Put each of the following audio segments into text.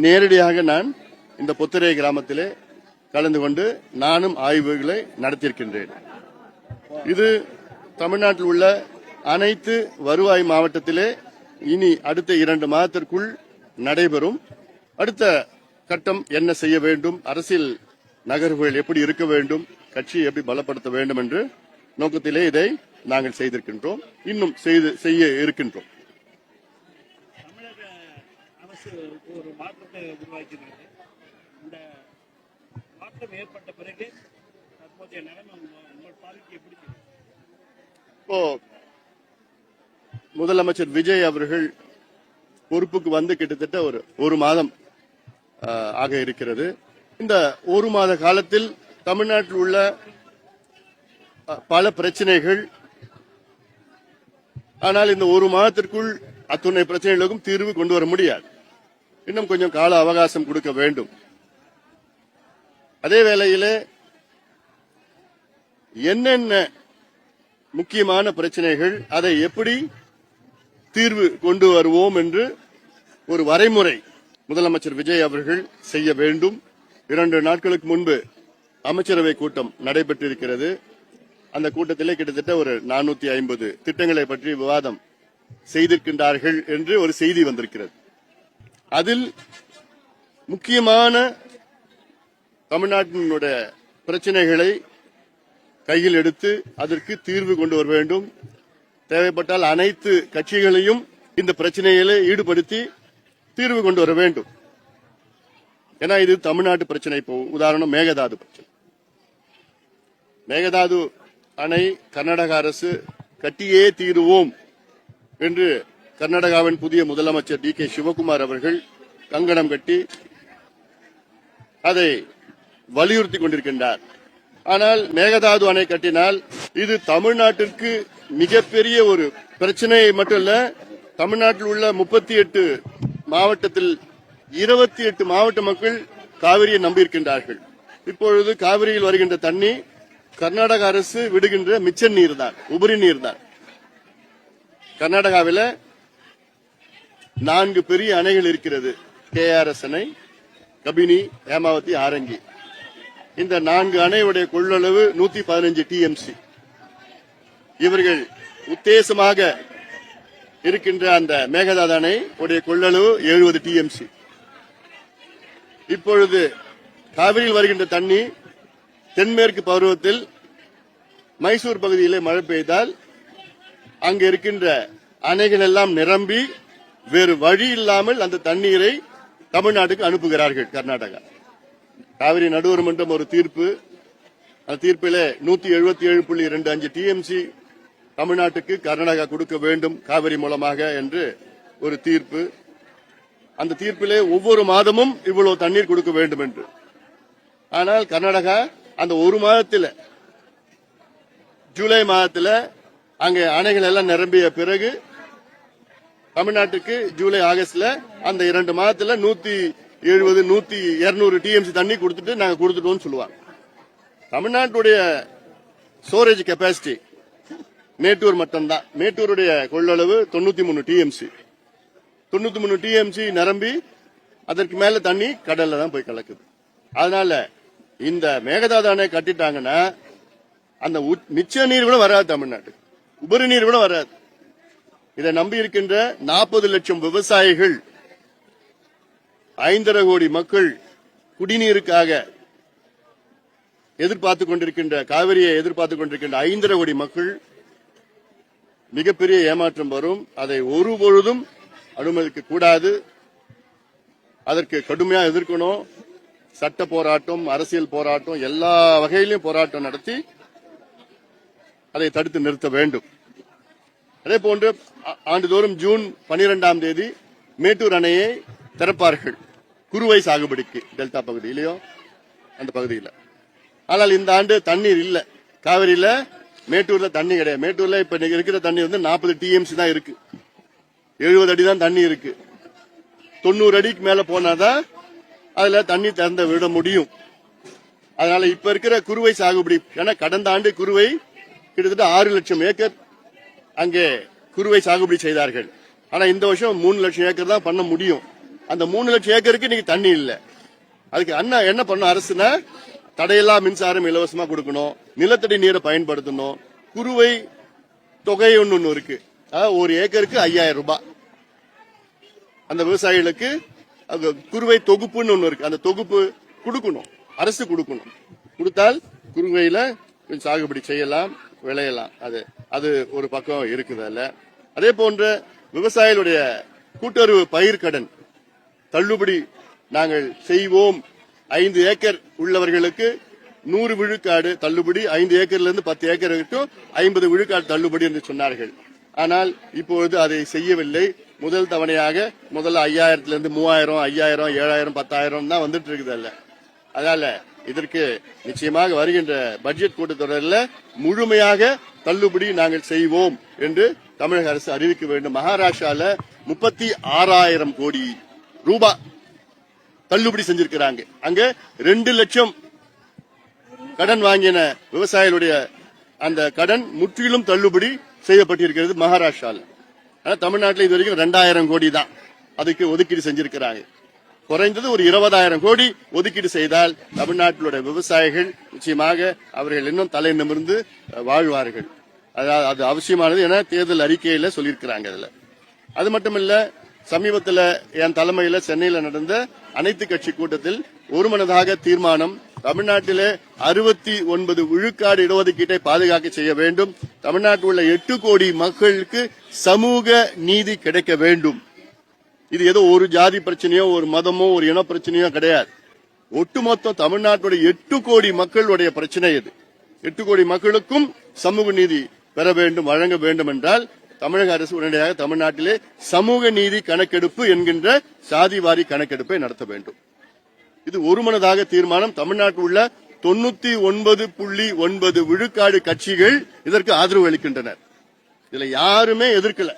நேரடியாக நான் இந்த பொத்தரை கிராமத்திலே கலந்து கொண்டு நானும் ஆய்வுகளை நடத்தியிருக்கின்றேன். இது தமிழ்நாட்டில் உள்ள அனைத்து வருவாய் மாவட்டத்திலே இனி அடுத்த 2 மாதத்திற்குள் நடைபெறும். அடுத்த கட்டம் என்ன செய்ய வேண்டும், அரசியல் நகர்வுகள் எப்படி இருக்க வேண்டும், கட்சியை எப்படி பலப்படுத்த வேண்டும் என்ற நோக்கத்திலே இதை நாங்கள் செய்திருக்கின்றோம், இன்னும் செய்ய இருக்கின்றோம். தமிழக அரசு ஒரு மாற்றத்தை உருவாக்கினாங்க. இந்த மாற்றம் ஏற்பட்ட பிறகு தற்போதைய நிலைமை உங்கள் பார்வைக்கு எப்படி? இப்போ முதலமைச்சர் விஜய் அவர்கள் பொறுப்புக்கு வந்து கிட்டத்தட்ட ஒரு மாதம் ஆக இருக்கிறது. இந்த ஒரு மாத காலத்தில் தமிழ்நாட்டில் உள்ள பல பிரச்சனைகள், ஆனால் இந்த ஒரு மாதத்திற்குள் அத்துணை பிரச்சனைகளுக்கும் தீர்வு கொண்டு வர முடியாது. இன்னும் கொஞ்சம் கால அவகாசம் கொடுக்க வேண்டும். அதே வேளையில் என்னென்ன முக்கியமான பிரச்சனைகள், அதை எப்படி தீர்வு கொண்டு வருவோம் என்று ஒரு வரைமுறை முதலமைச்சர் விஜய் அவர்கள் செய்ய வேண்டும். 2 நாட்களுக்கு முன்பு அமைச்சரவை கூட்டம் நடைபெற்றிருக்கிறது. அந்த கூட்டத்திலே கிட்டத்தட்ட ஒரு 450 திட்டங்களை பற்றி விவாதம் செய்திருக்கின்றார்கள் என்று ஒரு செய்தி வந்திருக்கிறது. அதில் முக்கியமான தமிழ்நாட்டினுடைய பிரச்சனைகளை கையில் எடுத்து அதற்கு தீர்வு கொண்டு வர வேண்டும். தேவைப்பட்டால் அனைத்து கட்சிகளையும் இந்த பிரச்சனைகளை ஈடுபடுத்தி தீர்வு கொண்டு வர வேண்டும். ஏன்னா இது தமிழ்நாட்டு பிரச்சனை. இப்போ உதாரணம் மேகதாது பிரச்சனை. மேகதாது அணை கர்நாடக அரசு கட்டியே தீருவோம் என்று கர்நாடகாவின் புதிய முதலமைச்சர் டி.கே. சிவகுமார் அவர்கள் கங்கணம் கட்டி அதை வலியுறுத்தி கொண்டிருக்கின்றார். ஆனால் மேகதாது அணை கட்டினால் இது தமிழ்நாட்டிற்கு மிகப்பெரிய ஒரு பிரச்சனையை மட்டும் இல்ல, தமிழ்நாட்டில் உள்ள 38 மாவட்டத்தில் 28 மாவட்ட மக்கள் காவிரியை நம்பியிருக்கின்றார்கள். இப்பொழுது காவிரியில் வருகின்ற தண்ணி கர்நாடக அரசு விடுகின்ற மிச்ச நீர் தான், உபரி நீர் தான். கர்நாடகாவில் 4 பெரிய அணைகள் இருக்கிறது. KRS அணை, கபினி, ஹேமாவதி, ஆரங்கி. இந்த 4 அணையுடைய கொள்ளளவு 115 TMC. இவர்கள் உத்தேசமாக இருக்கின்ற அந்த மேகதாது அணை உடைய கொள்ளளவு 70 TMC. இப்பொழுது காவிரியில் வருகின்ற தண்ணி தென்மேற்கு பருவத்தில் மைசூர் பகுதியிலே மழை பெய்தால் அங்கு இருக்கின்ற அணைகள் எல்லாம் நிரம்பி வேறு வழி இல்லாமல் அந்த தண்ணீரை தமிழ்நாட்டுக்கு அனுப்புகிறார்கள் கர்நாடகா. காவிரி நடுவர் மன்றம் ஒரு தீர்ப்பு, அந்த தீர்ப்பிலே 177.25 TMC தமிழ்நாட்டுக்கு கர்நாடகா கொடுக்க வேண்டும் காவிரி மூலமாக என்று ஒரு தீர்ப்பு. அந்த தீர்ப்பிலே ஒவ்வொரு மாதமும் இவ்வளவு தண்ணீர் கொடுக்க வேண்டும் என்று. ஆனால் கர்நாடகா அந்த ஒரு மாதத்தில், ஜூலை மாதத்தில் அங்கே அணைகள் எல்லாம் நிரம்பிய பிறகு தமிழ்நாட்டுக்கு ஜூலை ஆகஸ்ட்ல அந்த 2 மாதத்துல 170, 200 TMC தண்ணி கொடுத்துட்டு நாங்க கொடுத்துட்டோம் சொல்லுவாங்க. தமிழ்நாட்டுடைய ஸ்டோரேஜ் கெப்பாசிட்டி மேட்டூர் மட்டும்தான். மேட்டூருடைய கொள்ளளவு 93 TMC. 93 TMC நிரம்பி அதற்கு மேல தண்ணி கடல்ல தான் போய் கலக்குது. அதனால இந்த மேகதாது அணை கட்டிட்டாங்கன்னா அந்த மிச்ச நீர் கூட வராது, தமிழ்நாட்டுக்கு உபரி நீர் கூட வராது. இதை நம்பி இருக்கின்ற 40 லட்சம் விவசாயிகள், 5.5 கோடி மக்கள் குடிநீருக்காக எதிர்பார்த்துக் கொண்டிருக்கின்ற, காவிரியை எதிர்பார்த்துக் கொண்டிருக்கின்ற 5.5 கோடி மக்கள் மிகப்பெரிய ஏமாற்றம் வரும். அதை ஒருபொழுதும் அனுமதிக்க கூடாது. அதற்கு கடுமையாக எதிர்க்கணும். சட்ட போராட்டம், அரசியல் போராட்டம், எல்லா வகையிலும் போராட்டம் நடத்தி அதை தடுத்து நிறுத்த வேண்டும். அதே போன்று ஆண்டுதோறும் ஜூன் 12ஆம் தேதி மேட்டூர் அணையை திறப்பார்கள் குறுவை சாகுபடிக்கு, டெல்டா பகுதியிலயோ அந்த பகுதியில். ஆனால் இந்த ஆண்டு தண்ணீர் இல்ல. காவிரியில மேட்டூர்ல தண்ணி கிடையாது. மேட்டூர்ல இப்ப இருக்கிற தண்ணி 40 TMC தான் இருக்கு. 70 அடி தான் தண்ணி இருக்கு. 90 அடிக்கு மேல போனாதான் அதுல தண்ணி திறந்து விட முடியும். அதனால இப்ப இருக்கிற குறுவை சாகுபடி, ஏன்னா கடந்த ஆண்டு குறுவை கிட்டத்தட்ட 6 லட்சம் ஏக்கர் அங்கே குறுவை சாகுபடி செய்தார்கள். ஆனா இந்த வருஷம் 3 லட்சம் ஏக்கர் தான் பண்ண முடியும். அந்த 3 லட்சம் ஏக்கருக்கு இன்னைக்கு தண்ணி இல்ல. அதுக்கு அண்ணா என்ன பண்ணும் அரசுனா, தடையில்லா மின்சாரம் இலவசமா கொடுக்கணும், நிலத்தடி நீரை பயன்படுத்தணும், குறுவை தொகை ஒன்னு இருக்கு, ஒரு ஏக்கருக்கு 5000 ரூபாய் அந்த விவசாயிகளுக்கு குறுவை தொகுப்புன்னு ஒண்ணு இருக்கு, அந்த தொகுப்பு கொடுக்கணும், அரசு கொடுக்கணும். கொடுத்தால் குறுவையில சாகுபடி செய்யலாம், விளையலாம். அது ஒரு பக்கம் இருக்குது. அல்ல அதே போன்ற விவசாயிகளுடைய கூட்டுறவு பயிர் கடன் தள்ளுபடி நாங்கள் செய்வோம். 5 ஏக்கர் உள்ளவர்களுக்கு 100 விழுக்காடு தள்ளுபடி, 5 ஏக்கர்ல இருந்து 10 ஏக்கர் வரைக்கும் 50 விழுக்காடு தள்ளுபடி என்று சொன்னார்கள். ஆனால் இப்பொழுது அதை செய்யவில்லை. முதல் தவணையாக முதல்ல 5000 இருந்து 3000, 5000, 7000, 10000 தான் வந்துட்டு இருக்குது. அல்ல அதனால இதற்கு நிச்சயமாக வருகின்ற பட்ஜெட் கூட்டத்தொடரில் முழுமையாக தள்ளுபடி நாங்கள் செய்வோம் என்று தமிழக அரசு அறிவிக்க வேண்டும். மகாராஷ்டிரால 36,000 கோடி ரூபாய் தள்ளுபடி செஞ்சிருக்கிறாங்க. அங்க 2 லட்சம் கடன் வாங்கின விவசாயிகளுடைய அந்த கடன் முற்றிலும் தள்ளுபடி செய்யப்பட்டிருக்கிறது மகாராஷ்டிரால. தமிழ்நாட்டில் இது வரைக்கும் 2000 கோடி தான் அதுக்கு ஒதுக்கீடு செஞ்சிருக்கிறாங்க. குறைந்தது ஒரு 20,000 கோடி ஒதுக்கீடு செய்தால் தமிழ்நாட்டிலுடைய விவசாயிகள் நிச்சயமாக அவர்கள் இன்னும் தலை நிமிர்ந்து வாழ்வார்கள். அது அவசியமானது என தேர்தல் அறிக்கையில சொல்லியிருக்கிறாங்க. அதுல அது மட்டுமல்ல, சமீபத்தில் என் தலைமையில சென்னையில் நடந்த அனைத்து கட்சி கூட்டத்தில் ஒருமனதாக தீர்மானம், தமிழ்நாட்டிலே 69 விழுக்காடு இடஒதுக்கீட்டை பாதுகாக்க செய்ய வேண்டும். தமிழ்நாட்டில் உள்ள 8 கோடி மக்களுக்கு சமூக நீதி கிடைக்க வேண்டும். இது ஏதோ ஒரு ஜாதி பிரச்சனையோ, ஒரு மதமோ, ஒரு இன பிரச்சனையோ கிடையாது. ஒட்டுமொத்த தமிழ்நாட்டுடைய 8 கோடி மக்களுடைய பிரச்சனை இது. 8 கோடி மக்களுக்கும் சமூக நீதி பெற வேண்டும், வழங்க வேண்டும் என்றால் தமிழக அரசு உடனடியாக தமிழ்நாட்டிலே சமூக நீதி கணக்கெடுப்பு என்கின்ற சாதிவாரி கணக்கெடுப்பை நடத்த வேண்டும். இது ஒருமனதாக தீர்மானம். தமிழ்நாட்டில் உள்ள 99.9 விழுக்காடு கட்சிகள் இதற்கு ஆதரவு அளிக்கின்றனர். இதுல யாருமே எதிர்க்கல.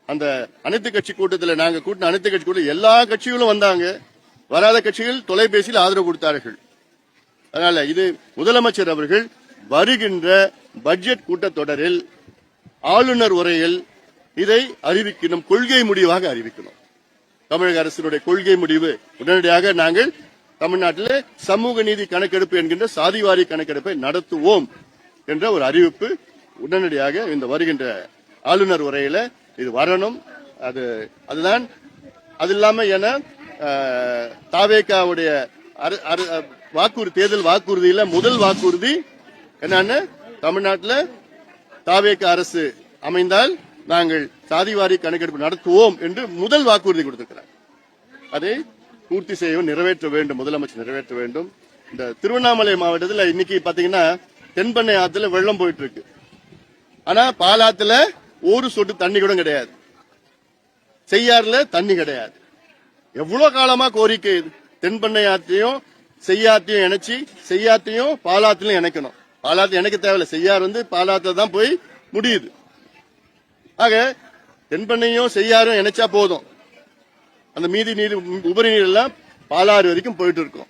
அந்த அனைத்து கட்சி கூட்டத்தில் நாங்க கூட்டின அனைத்து கட்சி கூட்டத்தில் எல்லா கட்சிகளும் வந்தாங்க. வராத கட்சிகள் தொலைபேசியில் ஆதரவு கொடுத்தார்கள். அதனால இது முதலமைச்சர் அவர்கள் வருகின்ற பட்ஜெட் கூட்டத்தொடரில் ஆளுநர் உரையில் இதை அறிவிக்கணும், கொள்கை முடிவாக அறிவிக்கணும். தமிழக அரசினுடைய கொள்கை முடிவு உடனடியாக நாங்கள் தமிழ்நாட்டில் சமூக நீதி கணக்கெடுப்பு என்கின்ற சாதிவாரி கணக்கெடுப்பை நடத்துவோம் என்ற ஒரு அறிவிப்பு உடனடியாக இந்த வருகின்ற ஆளுநர் உரையில இது வரணும். அதுதான். அது இல்லாம என தாவேகாவுடைய வாக்குறுதி, தேர்தல் வாக்குறுதியில முதல் வாக்குறுதி என்னன்னு, தமிழ்நாட்டில் தாவேகா அரசு அமைந்தால் நாங்கள் சாதிவாரி கணக்கெடுப்பு நடத்துவோம் என்று முதல் வாக்குறுதி கொடுத்திருக்கிறார். அதை பூர்த்தி செய்ய நிறைவேற்ற வேண்டும், முதலமைச்சர் நிறைவேற்ற வேண்டும். இந்த திருவண்ணாமலை மாவட்டத்தில் இன்னைக்கு பாத்தீங்கன்னா தென்பெண்ணை ஆத்துல வெள்ளம் போயிட்டு இருக்கு. ஆனா பாலாத்துல ஒரு சொட்டு தண்ணி கூட கிடையாது, செய்யாறுல தண்ணி கிடையாது. எவ்வளவு காலமா கோரிக்கை இது. தென்பெண்ணை ஆத்தையும் செய்யாத்தையும் இணைச்சி, செய்யாத்தையும் பாலாத்திலும் இணைக்கணும். பாலாத்து இணைக்க தேவையில்லை, செய்யாறு பாலாத்துல தான் போய் முடியுது. ஆக தென்பெண்ணையும் செய்யாரும் இணைச்சா போதும், அந்த மீதி நீர் உபரி நீர் எல்லாம் பாலாறு வரைக்கும் போயிட்டு இருக்கும்.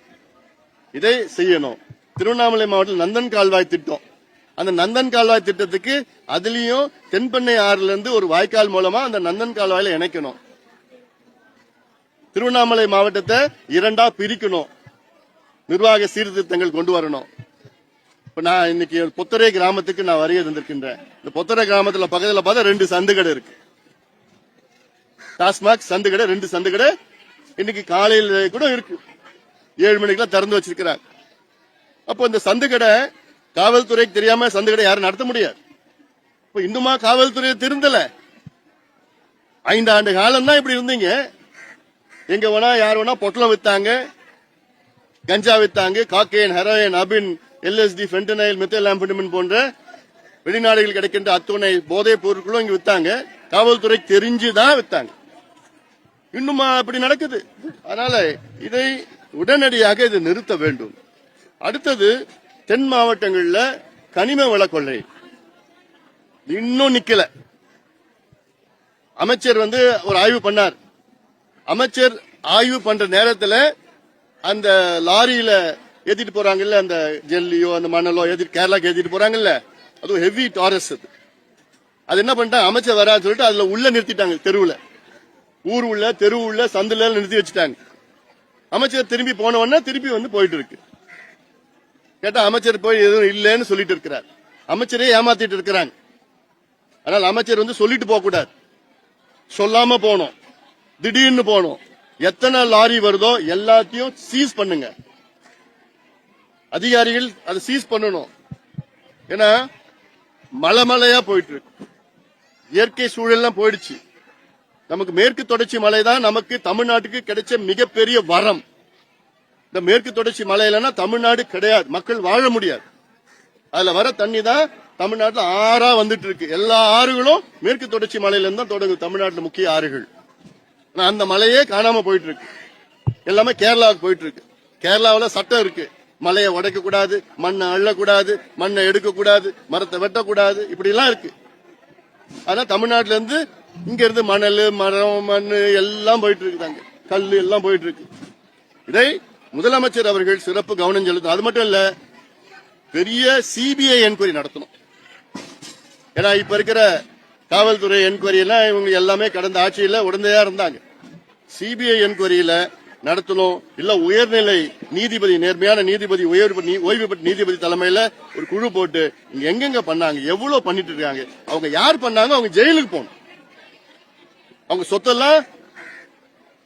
இதை செய்யணும். திருவண்ணாமலை மாவட்டத்தில் நந்தன் கால்வாய் திட்டம், அந்த நந்தன் கால்வாய் திட்டத்துக்கு அதுலயும் தென்பெண்ணை ஆறுல இருந்து ஒரு வாய்க்கால் மூலமா அந்த நந்தன் கால்வாயில இணைக்கணும். திருவண்ணாமலை மாவட்டத்தை 2ஆ பிரிக்கணும், நிர்வாக சீர்திருத்தங்கள் கொண்டு வரணும். இப்ப நான் இன்னைக்கு பொத்தரை கிராமத்துக்கு நான் வருகை தந்திருக்கின்றேன். இந்த பொத்தரை கிராமத்துல பக்கத்துல பார்த்தா 2 சந்துக்கடை இருக்கு. டாஸ்மாக் சந்துக்கடை, 2 சந்துக்கடை இன்னைக்கு காலையில கூட இருக்கு. 7 மணிக்கெல்லாம் திறந்து வச்சிருக்கிறாங்க. அப்போ இந்த சந்துக்கடை காவல்துறைக்கு தெரியாம சந்துக்கடை யாரும் நடத்த முடியாது. இப்ப இன்னுமா காவல்துறையை திருந்தல. 5 ஆண்டு காலம் தான் இப்படி இருந்தீங்க. எங்க வேணா யார் வேணா பொட்டலம் வித்தாங்க, கஞ்சா வித்தாங்க, காக்கேன், ஹெரோயின், அபின், LSD, ஃபென்டனைல், மெத்திலாம்பெட்டமைன் போன்ற வெளிநாடுகள் கிடைக்கின்ற அத்துணை போதைப் பொருட்களும் இங்க வித்தாங்க. காவல்துறை தெரிஞ்சுதான் வித்தாங்க. இன்னுமா அப்படி நடக்குது. அதனால இதை உடனடியாக இது நிறுத்த வேண்டும். அடுத்தது, தென் மாவட்டங்கள்ல கனிம வள கொள்ளை இன்னும் நிக்கல. அமைச்சர் ஒரு ஆய்வு பண்ணார். அமைச்சர் ஆய்வு பண்ற நேரத்தில் அந்த லாரியில ஏத்திட்டு போறாங்கல்ல, அந்த ஜெல்லியோ அந்த மணலோ ஏத்திட்டு கேரளாக்கு ஏத்திட்டு போறாங்கல்ல, அது ஹெவி டாரஸ். அது என்ன பண்ணிட்டாங்க, அமைச்சர் வரான்னு சொல்லிட்டு அதுல உள்ள நிறுத்திட்டாங்க தெருவுல. ஊர் உள்ள தெரு உள்ள சந்துல நிறுத்தி வச்சுட்டாங்க. அமைச்சர் திரும்பி போன உடனே திருப்பி வந்து போயிட்டு இருக்கு. கேட்டா அமைச்சர் போய் எதுவும் இல்லைன்னு சொல்லிட்டு இருக்கிறார். அமைச்சரே ஏமாத்திட்டு இருக்கிறாங்க. ஆனால் அமைச்சர் வந்து சொல்லிட்டு போக கூடாது, சொல்லாம போனோம், திடீர்னு போனோம். எத்தனை லாரி வருதோ எல்லாத்தையும் சீஸ் பண்ணுங்க. அதிகாரிகள் அதை சீஸ் பண்ணணும். ஏன்னா மலைமலையா போயிட்டு இருக்கு, இயற்கை சூழல்லாம் போயிடுச்சு. நமக்கு மேற்கு தொடர்ச்சி மலை தான் நமக்கு தமிழ்நாட்டுக்கு கிடைச்ச மிகப்பெரிய வரம். இந்த மேற்கு தொடர்ச்சி மலை இல்லைன்னா தமிழ்நாடு கிடையாது, மக்கள் வாழ முடியாது. அதுல வர தண்ணி தான் தமிழ்நாட்டில் ஆறா வந்துட்டு இருக்கு. எல்லா ஆறுகளும் மேற்கு தொடர்ச்சி மலையில இருந்து தான் தொடங்குது தமிழ்நாட்டில் முக்கிய ஆறுகள். அந்த மலையே காணாம போயிட்டு இருக்கு, எல்லாமே கேரளாவுக்கு போயிட்டு இருக்கு. கேரளாவில் சட்டம் இருக்கு, மலையை உடைக்க கூடாது, மண்ணை அள்ளக்கூடாது, மண்ணை எடுக்க கூடாது, மரத்தை வெட்டக்கூடாது, இப்படி எல்லாம் இருக்கு. ஆனா தமிழ்நாட்டில இருந்து இங்க இருந்து மணல், மரம், மண் எல்லாம் போயிட்டு இருக்குதாங்க, கல் எல்லாம் போயிட்டு இருக்கு. இதை முதலமைச்சர் அவர்கள் சிறப்பு கவனம் செலுத்தணும். அது மட்டும் இல்ல, பெரிய சிபிஐ என்கொயரி நடத்தணும். ஏன்னா இப்ப இருக்கிற காவல்துறை என்கொயரி எல்லாம் இவங்க எல்லாமே கடந்த ஆட்சியில உடனடியா இருந்தாங்க. சிபிஐ என்கொயரியில நடத்தணும். இல்ல உயர்நிலை நீதிபதி, நேர்மையான நீதிபதி, ஓய்வு பெற்ற நீதிபதி தலைமையில ஒரு குழு போட்டு இங்க எங்கெங்க பண்ணாங்க, எவ்வளவு பண்ணிட்டு இருக்காங்க, அவங்க யார் பண்ணாங்க, அவங்க ஜெயிலுக்கு போகணும். அவங்க சொத்தெல்லாம்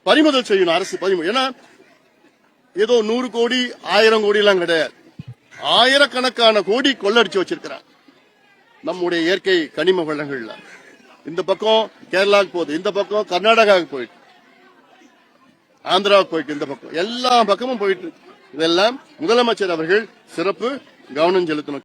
பறிமுதல் செய்யணும், அரசு பறிமுதல். ஏன்னா ஏதோ 100 கோடி 1000 கோடி எல்லாம் கிடையாது, ஆயிரக்கணக்கான கோடி கொள்ளடிச்சு வச்சிருக்கிறாங்க நம்முடைய இயற்கை கனிம வளங்கள்ல. இந்த பக்கம் கேரளாவுக்கு போகுது, இந்த பக்கம் கர்நாடகாவுக்கு போயிட்டு, ஆந்திராவுக்கு போயிட்டு, இந்த பக்கம் எல்லா பக்கமும் போயிட்டு. இதெல்லாம் முதலமைச்சர் அவர்கள் சிறப்பு கவனம் செலுத்தணும்.